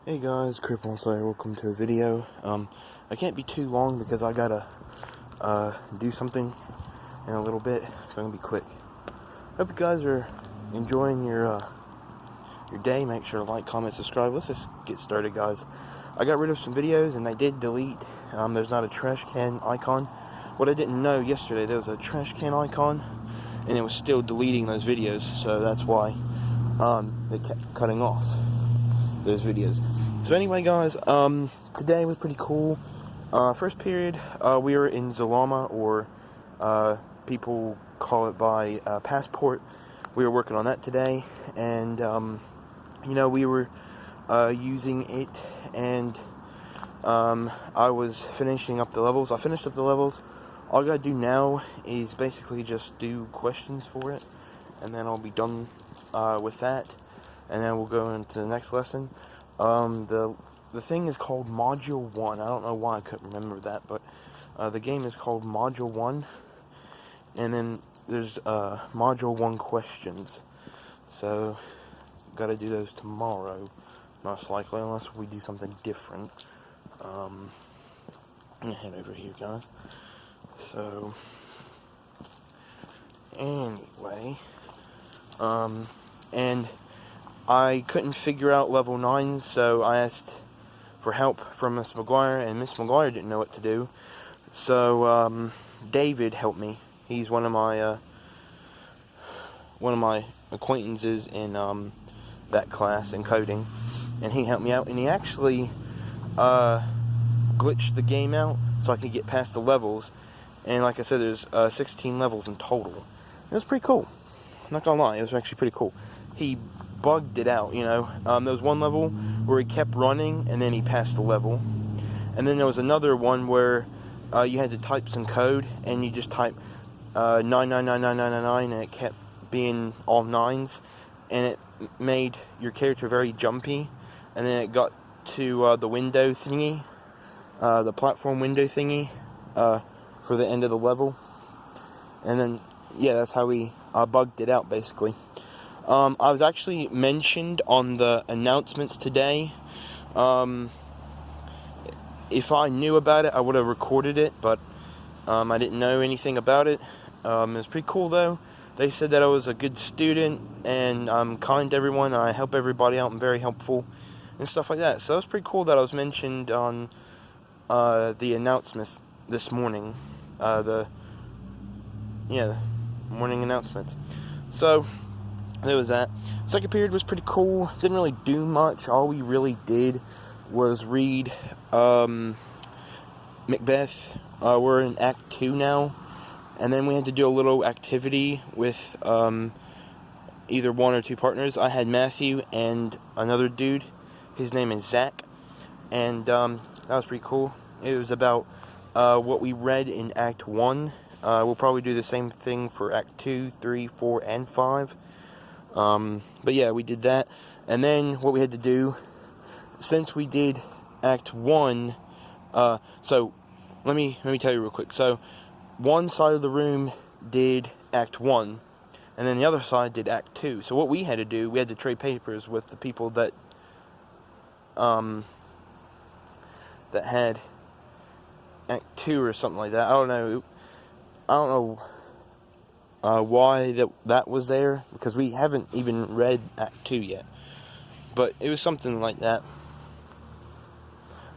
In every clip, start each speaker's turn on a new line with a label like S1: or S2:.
S1: Hey guys, Cripple Slayer, welcome to a video. I can't be too long because I gotta do something in a little bit, so I'm gonna be quick. Hope you guys are enjoying your day. Make sure to like, comment, subscribe. Let's just get started, guys. I got rid of some videos and I did delete. There's not a trash can icon. What I didn't know yesterday, there was a trash can icon and it was still deleting those videos, so that's why they kept cutting off those videos. So anyway, guys, today was pretty cool. First period, we were in Zalama, or people call it by passport. We were working on that today, and you know, we were using it, and I was finishing up the levels. I finished up the levels. All I gotta do now is basically just do questions for it, and then I'll be done with that. And then we'll go into the next lesson. The thing is called Module 1. I don't know why I couldn't remember that, but the game is called Module 1. And then there's Module 1 questions. So, gotta do those tomorrow, most likely, unless we do something different. I'm gonna head over here, guys. So, anyway, and I couldn't figure out level 9, so I asked for help from Miss McGuire, and Miss McGuire didn't know what to do. So David helped me. He's one of my acquaintances in that class in coding, and he helped me out. And he actually glitched the game out so I could get past the levels. And like I said, there's 16 levels in total. It was pretty cool. I'm not gonna lie, it was actually pretty cool. He bugged it out, you know. There was one level where he kept running and then he passed the level, and then there was another one where you had to type some code and you just type 9999999 and it kept being all nines, and it made your character very jumpy. And then it got to the window thingy, the platform window thingy, for the end of the level, and then yeah, that's how we bugged it out basically. I was actually mentioned on the announcements today. If I knew about it, I would have recorded it, but I didn't know anything about it. It was pretty cool though. They said that I was a good student, and I'm kind to everyone, I help everybody out, I'm very helpful, and stuff like that. So it was pretty cool that I was mentioned on the announcements this morning. The morning announcements. So there was that. Second period was pretty cool. Didn't really do much. All we really did was read Macbeth. We're in Act 2 now. And then we had to do a little activity with either one or two partners. I had Matthew and another dude. His name is Zach. And that was pretty cool. It was about what we read in Act 1. We'll probably do the same thing for Act 2, 3, 4, and 5. But yeah, we did that. And then what we had to do, since we did Act 1, so let me tell you real quick. So one side of the room did Act 1, and then the other side did Act 2. So what we had to do, we had to trade papers with the people that had Act 2 or something like that. I don't know why that was there, because we haven't even read Act 2 yet. But it was something like that.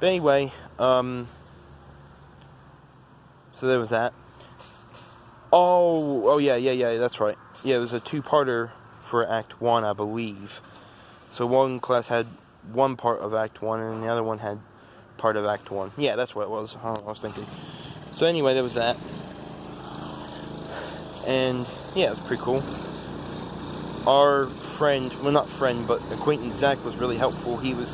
S1: But anyway, so there was that. Oh yeah, that's right. Yeah, it was a two-parter for Act 1, I believe. So one class had one part of Act 1, and the other one had part of Act 1. Yeah, that's what it was. I was thinking. So anyway, there was that. And yeah, it was pretty cool. Our friend, well, not friend, but acquaintance Zach was really helpful. He was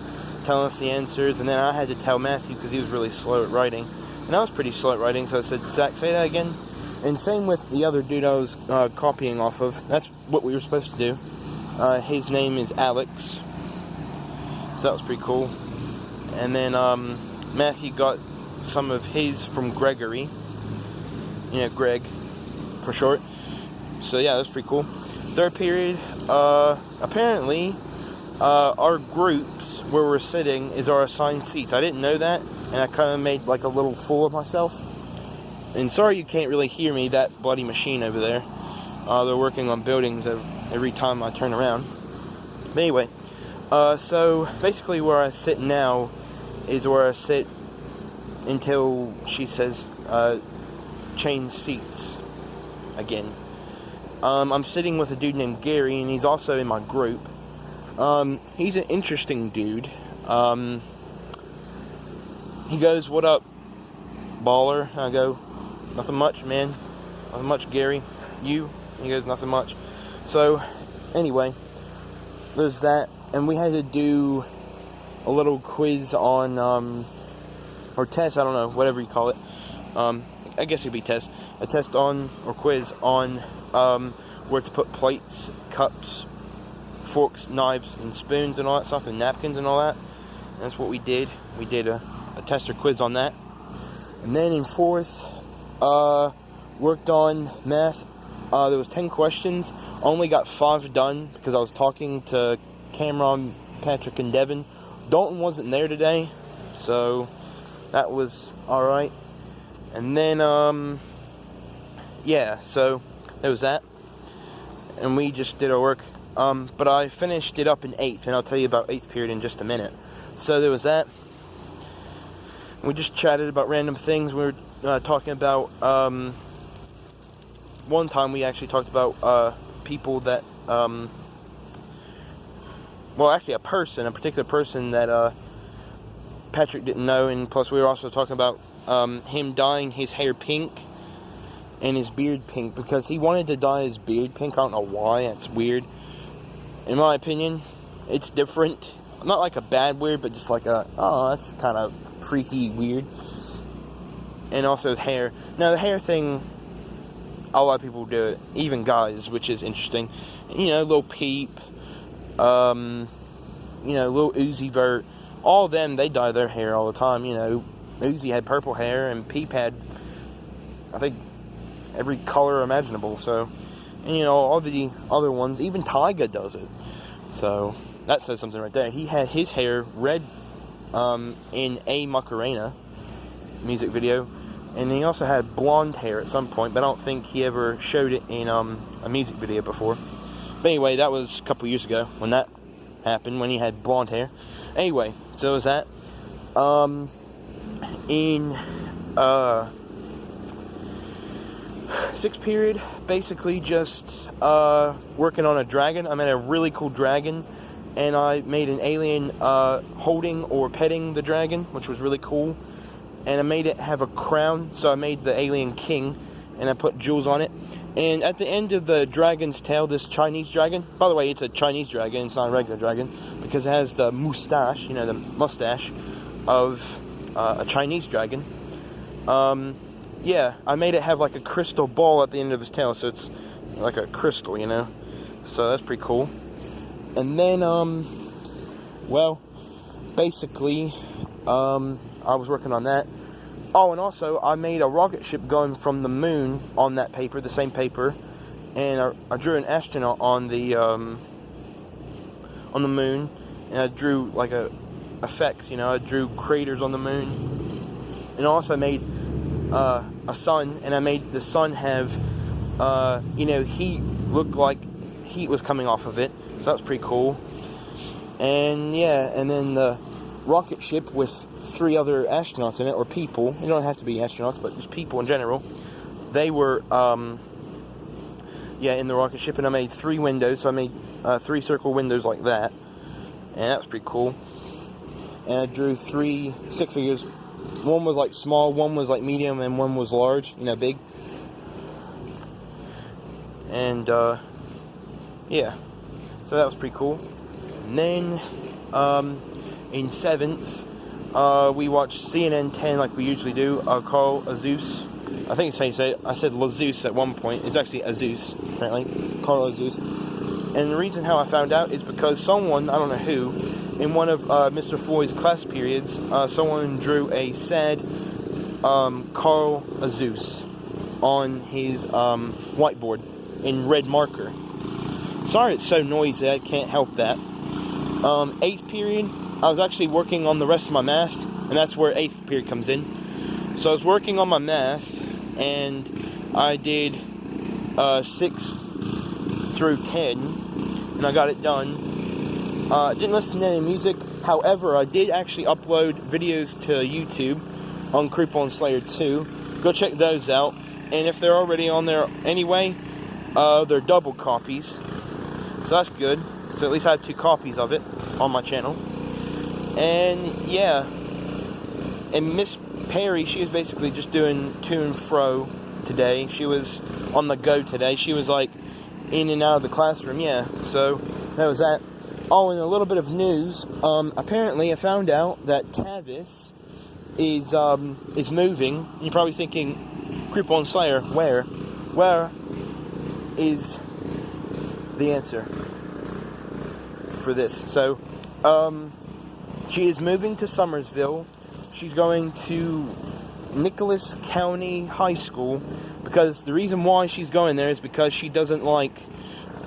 S1: telling us the answers, and then I had to tell Matthew because he was really slow at writing. And I was pretty slow at writing, so I said, Zach, say that again. And same with the other dude I was copying off of. That's what we were supposed to do. His name is Alex. So that was pretty cool. And then Matthew got some of his from Gregory. You know, Greg for short. So yeah, that's pretty cool. Third period, apparently our groups where we're sitting is our assigned seats. I didn't know that, and I kind of made like a little fool of myself. And sorry you can't really hear me, that bloody machine over there. They're working on buildings every time I turn around. But anyway, so basically where I sit now is where I sit until she says change seats again. I'm sitting with a dude named Gary, and he's also in my group. He's an interesting dude. He goes, "What up, baller?" And I go, "Nothing much, man. Nothing much, Gary. You?" And he goes, "Nothing much." So, anyway, there's that. And we had to do a little quiz on, or test, I don't know, whatever you call it. I guess it'd be test. A test on, or quiz on, where to put plates, cups, forks, knives, and spoons, and all that stuff, and napkins, and all that. And that's what we did. We did a tester quiz on that. And then in fourth, worked on math. There was 10 questions. Only got 5 done because I was talking to Cameron, Patrick, and Devin. Dalton wasn't there today, so that was alright. And then, yeah, so there was that. And we just did our work. But I finished it up in 8th, and I'll tell you about 8th period in just a minute. So there was that. We just chatted about random things. We were talking about, one time we actually talked about people that, well, actually a particular person that Patrick didn't know, and plus we were also talking about him dyeing his hair pink and his beard pink, because he wanted to dye his beard pink. I don't know why. It's weird. In my opinion, it's different. Not like a bad weird, but just like a, oh, that's kind of freaky weird. And also his hair. Now, the hair thing, a lot of people do it, even guys, which is interesting. You know, Lil Peep, you know, Lil Uzi Vert, all of them, they dye their hair all the time. You know, Uzi had purple hair, and Peep had, I think, every color imaginable. So, and, you know, all the other ones, even Tyga does it. So, that says something right there. He had his hair red in A Macarena music video. And he also had blonde hair at some point, but I don't think he ever showed it in a music video before. But anyway, that was a couple years ago when that happened, when he had blonde hair. Anyway, so was that. In 6th period, basically just working on a dragon. I made a really cool dragon, and I made an alien holding or petting the dragon, which was really cool. And I made it have a crown, so I made the alien king, and I put jewels on it. And at the end of the dragon's tail, this Chinese dragon, by the way, it's a Chinese dragon, it's not a regular dragon, because it has the mustache, you know, the mustache of a Chinese dragon. Yeah, I made it have like a crystal ball at the end of his tail, so it's like a crystal, you know. So that's pretty cool. And then, well, basically, I was working on that. Oh, and also, I made a rocket ship going from the moon on that paper, the same paper, and I drew an astronaut on the moon, and I drew like effects, you know. I drew craters on the moon, and I also made a sun, and I made the sun have, you know, heat, looked like heat was coming off of it, so that's pretty cool. And yeah, and then the rocket ship with 3 other astronauts in it, or people. You don't have to be astronauts, but just people in general. They were, yeah, in the rocket ship, and I made 3 windows, so I made 3 circle windows like that, and that was pretty cool. And I drew 3 stick figures. One was like small, one was like medium, and one was large, you know, big. And, yeah, so that was pretty cool. And then, in 7th, we watched CNN 10 like we usually do. Carl Azus. I think it's how you say it. I said Lazeus at one point. It's actually Azus, apparently. Carl Azus. And the reason how I found out is because someone, I don't know who, in one of Mr. Floyd's class periods, someone drew a sad Carl Azus on his whiteboard in red marker. Sorry it's so noisy, I can't help that. 8th period, I was actually working on the rest of my math, and that's where 8th period comes in. So I was working on my math, and I did 6 through 10, and I got it done. Didn't listen to any music. However, I did actually upload videos to YouTube on Creeper and Slayer 2. Go check those out. And if they're already on there anyway, they're double copies. So that's good. So at least I have 2 copies of it on my channel. And yeah. And Miss Perry, she was basically just doing to and fro today. She was on the go today. She was like in and out of the classroom. Yeah. So that was that. Oh, and a little bit of news. Apparently, I found out that Tavis is moving. You're probably thinking, Creeper and Slayer, where? Where is the answer for this? So, she is moving to Summerville. She's going to Nicholas County High School, because the reason why she's going there is because she doesn't like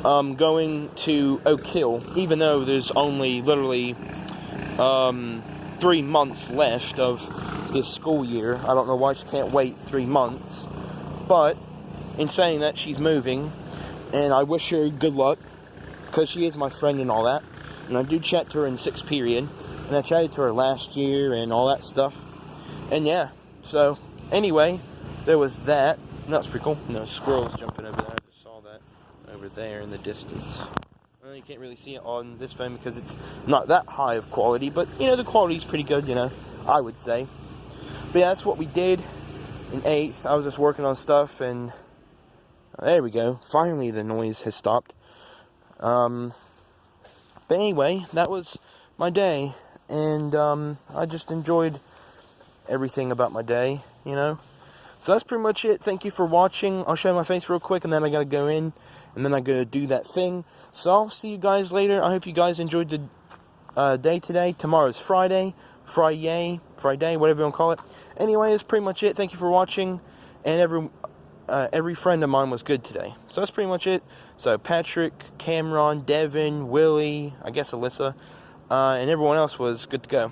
S1: going to Oak Hill, even though there's only literally 3 months left of this school year. I don't know why she can't wait 3 months, but in saying that, she's moving, and I wish her good luck, because she is my friend and all that, and I do chat to her in 6th period, and I chatted to her last year and all that stuff, and yeah, so anyway, there was that. That's pretty cool. No, squirrels jumping over there. I just saw that over there in the distance. Well, you can't really see it on this phone because it's not that high of quality, but you know, the quality's pretty good, you know, I would say. But yeah, that's what we did in 8th. I was just working on stuff, and there we go. Finally, the noise has stopped. But anyway, that was my day, and I just enjoyed everything about my day, you know. So that's pretty much it. Thank you for watching. I'll show my face real quick, and then I gotta go in, and then I gotta do that thing. So I'll see you guys later. I hope you guys enjoyed the day today. Tomorrow's Friday, Friday, whatever you want to call it. Anyway, that's pretty much it. Thank you for watching, and every friend of mine was good today. So that's pretty much it. So Patrick, Cameron, Devin, Willie, I guess Alyssa, and everyone else was good to go.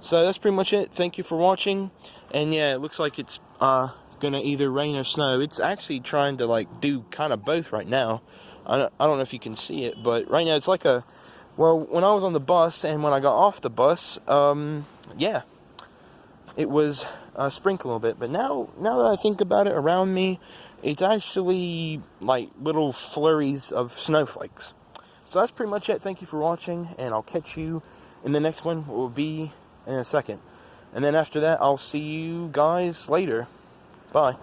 S1: So that's pretty much it. Thank you for watching. And yeah, it looks like it's gonna either rain or snow. It's actually trying to like do kind of both right now. I don't know if you can see it, but right now it's like a, well, when I was on the bus and when I got off the bus, yeah, it was sprinkling a little bit. But now that I think about it, around me, it's actually like little flurries of snowflakes. So that's pretty much it. Thank you for watching, and I'll catch you in the next one. It will be in a second. And then after that, I'll see you guys later. Bye.